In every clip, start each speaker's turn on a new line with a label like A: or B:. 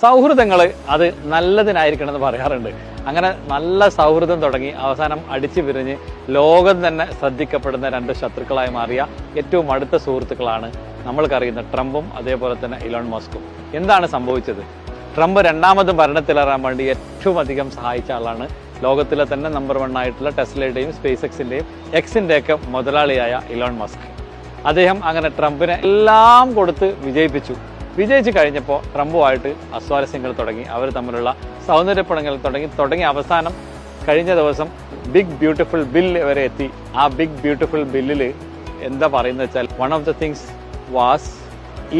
A: സൗഹൃദങ്ങൾ അത് നല്ലതിനായിരിക്കണമെന്ന് പറയാറുണ്ട്. അങ്ങനെ നല്ല സൗഹൃദം തുടങ്ങി അവസാനം അടിച്ചു പിരിഞ്ഞ് ലോകം തന്നെ ശ്രദ്ധിക്കപ്പെടുന്ന രണ്ട് ശത്രുക്കളായി മാറിയ ഏറ്റവും അടുത്ത സുഹൃത്തുക്കളാണ് നമ്മൾക്കറിയുന്ന ട്രംപും അതേപോലെ തന്നെ ഇലോൺ മസ്കും. എന്താണ് സംഭവിച്ചത്? ട്രംപ് രണ്ടാമതും ഭരണത്തിലേറാൻ വേണ്ടി ഏറ്റവും അധികം സഹായിച്ച ആളാണ് ലോകത്തിലെ തന്നെ നമ്പർ 1 ആയിട്ടുള്ള ടെസ്ലയുടെയും സ്പേസ് എക്സിന്റെയും എക്സിന്റെയൊക്കെ മുതലാളിയായ ഇലോൺ മസ്ക്. അദ്ദേഹം അങ്ങനെ ട്രംപിനെ എല്ലാം കൊടുത്ത് വിജയിച്ചു കഴിഞ്ഞപ്പോൾ ട്രംപുമായിട്ട് അസ്വാരസ്യങ്ങൾ തുടങ്ങി. അവർ തമ്മിലുള്ള സൗന്ദര്യപ്പണങ്ങൾ തുടങ്ങി അവസാനം കഴിഞ്ഞ ദിവസം ബിഗ് ബ്യൂട്ടിഫുൾ ബില്ല് വരെ എത്തി. ആ ബിഗ് ബ്യൂട്ടിഫുൾ ബില്ലിൽ എന്താ പറയുന്നത് വെച്ചാൽ one of the things was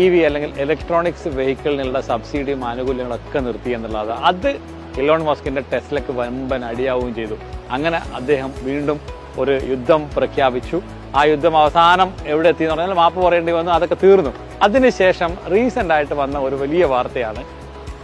A: EV അല്ലെങ്കിൽ ഇലക്ട്രോണിക്സ് വെഹിക്കിളിനുള്ള സബ്സിഡിയും ആനുകൂല്യങ്ങളൊക്കെ നിർത്തി എന്നുള്ളത്. അത് ഇലോൺ മസ്കിന്റെ ടെസ്ലയ്ക്ക് വമ്പൻ അടിയാവുകയും ചെയ്തു. അങ്ങനെ അദ്ദേഹം വീണ്ടും ഒരു യുദ്ധം പ്രഖ്യാപിച്ചു. ആ യുദ്ധം അവസാനം എവിടെ എത്തി എന്ന് പറഞ്ഞാൽ മാപ്പ് പറയേണ്ടി വന്നു. അതൊക്കെ തീർന്നു. അതിനുശേഷം റീസെന്റ് ആയിട്ട് വന്ന ഒരു വലിയ വാർത്തയാണ്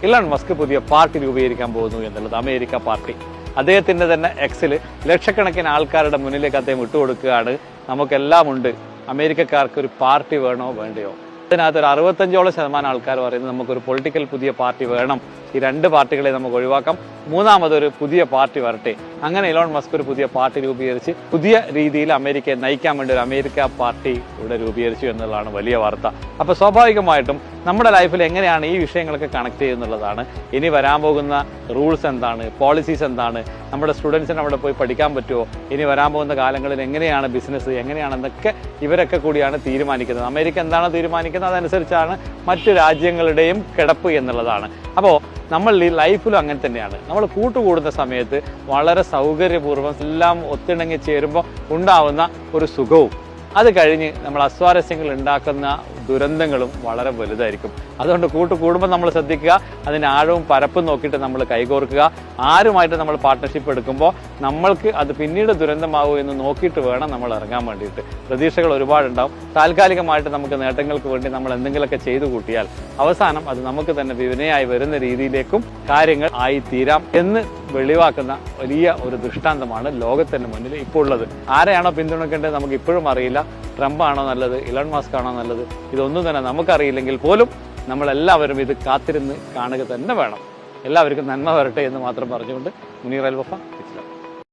A: ഇലോൺ മസ്ക് പുതിയ പാർട്ടി രൂപീകരിക്കാൻ പോകുന്നു എന്നുള്ളത്, അമേരിക്ക പാർട്ടി. അദ്ദേഹത്തിന്റെ തന്നെ എക്സിൽ ലക്ഷക്കണക്കിന് ആൾക്കാരുടെ മുന്നിലേക്ക് അദ്ദേഹം വിട്ടുകൊടുക്കുകയാണ്. നമുക്കെല്ലാം ഉണ്ട്, അമേരിക്കക്കാർക്ക് ഒരു പാർട്ടി വേണോ വേണ്ടയോ? അതിനകത്ത് ഒരു 65% ആൾക്കാർ പറയുന്നത് നമുക്കൊരു പൊളിറ്റിക്കൽ പുതിയ പാർട്ടി വേണം, ഈ രണ്ട് പാർട്ടികളെ നമുക്ക് ഒഴിവാക്കാം, മൂന്നാമതൊരു പുതിയ പാർട്ടി വരട്ടെ. അങ്ങനെ ഇലോൺ മസ്ക് ഒരു പുതിയ പാർട്ടി രൂപീകരിച്ച് പുതിയ രീതിയിൽ അമേരിക്കയെ നയിക്കാൻ വേണ്ടി ഒരു അമേരിക്ക പാർട്ടി ഇവിടെ രൂപീകരിച്ചു എന്നുള്ളതാണ് വലിയ വാർത്ത. അപ്പൊ സ്വാഭാവികമായിട്ടും നമ്മുടെ ലൈഫിൽ എങ്ങനെയാണ് ഈ വിഷയങ്ങളൊക്കെ കണക്ട് ചെയ്യുന്നുള്ളതാണ്. ഇനി വരാൻ പോകുന്ന റൂൾസ് എന്താണ്, പോളിസീസ് എന്താണ്, നമ്മുടെ സ്റ്റുഡൻസിന് അവിടെ പോയി പഠിക്കാൻ പറ്റുമോ, ഇനി വരാൻ പോകുന്ന കാലങ്ങളിൽ എങ്ങനെയാണ് ബിസിനസ്, എങ്ങനെയാണെന്നൊക്കെ ഇവരൊക്കെ കൂടിയാണ് തീരുമാനിക്കുന്നത്. അമേരിക്ക എന്താണ് തീരുമാനിക്കുന്നത് അതനുസരിച്ചാണ് മറ്റു രാജ്യങ്ങളുടെയും കിടപ്പ് എന്നുള്ളതാണ്. അപ്പോൾ നമ്മൾ ഈ ലൈഫിലും അങ്ങനെ തന്നെയാണ്. നമ്മൾ കൂട്ടുകൂടുന്ന സമയത്ത് വളരെ സൗകര്യപൂർവ്വം എല്ലാം ഒത്തിണങ്ങി ചേരുമ്പോൾ ഉണ്ടാവുന്ന ഒരു സുഖവും അത് കഴിഞ്ഞ് നമ്മൾ അസ്വാരസ്യങ്ങൾ ഉണ്ടാക്കുന്ന ദുരന്തങ്ങളും വളരെ വലുതായിരിക്കും. അതുകൊണ്ട് കൂട്ടുകൂടുമ്പോൾ നമ്മൾ ശ്രദ്ധിക്കുക, അതിന് ആഴവും പരപ്പും നോക്കിയിട്ട് നമ്മൾ കൈകോർക്കുക. ആരുമായിട്ട് നമ്മൾ പാർട്ട്ണർഷിപ്പ് എടുക്കുമ്പോൾ നമ്മൾക്ക് അത് പിന്നീട് ദുരന്തമാവും എന്ന് നോക്കിയിട്ട് വേണം നമ്മൾ ഇറങ്ങാൻ വേണ്ടിയിട്ട്. പ്രതീക്ഷകൾ ഒരുപാടുണ്ടാവും. താൽക്കാലികമായിട്ട് നമുക്ക് നേട്ടങ്ങൾക്ക് വേണ്ടി നമ്മൾ എന്തെങ്കിലുമൊക്കെ ചെയ്തു കൂട്ടിയാൽ അവസാനം അത് നമുക്ക് തന്നെ വിനയായി വരുന്ന രീതിയിലേക്കും കാര്യങ്ങൾ ആയി തീരാം എന്ന് വെളിവാക്കുന്ന വലിയ ഒരു ദൃഷ്ടാന്തമാണ് ലോകത്തിന്റെ മുന്നിൽ ഇപ്പോൾ ഉള്ളത്. ആരെയാണോ പിന്തുണക്കേണ്ടത് നമുക്ക് ഇപ്പോഴും അറിയില്ല. ട്രംപ് ആണോ നല്ലത്, ഇലോൺ മസ്ക് ആണോ നല്ലത്, ഇതൊന്നും തന്നെ നമുക്കറിയില്ലെങ്കിൽ പോലും നമ്മളെല്ലാവരും ഇത് കാത്തിരുന്ന് കാണുക തന്നെ വേണം. എല്ലാവർക്കും നന്മ വരട്ടെ എന്ന് മാത്രം പറഞ്ഞുകൊണ്ട് മുനീർ അൽ വഫ.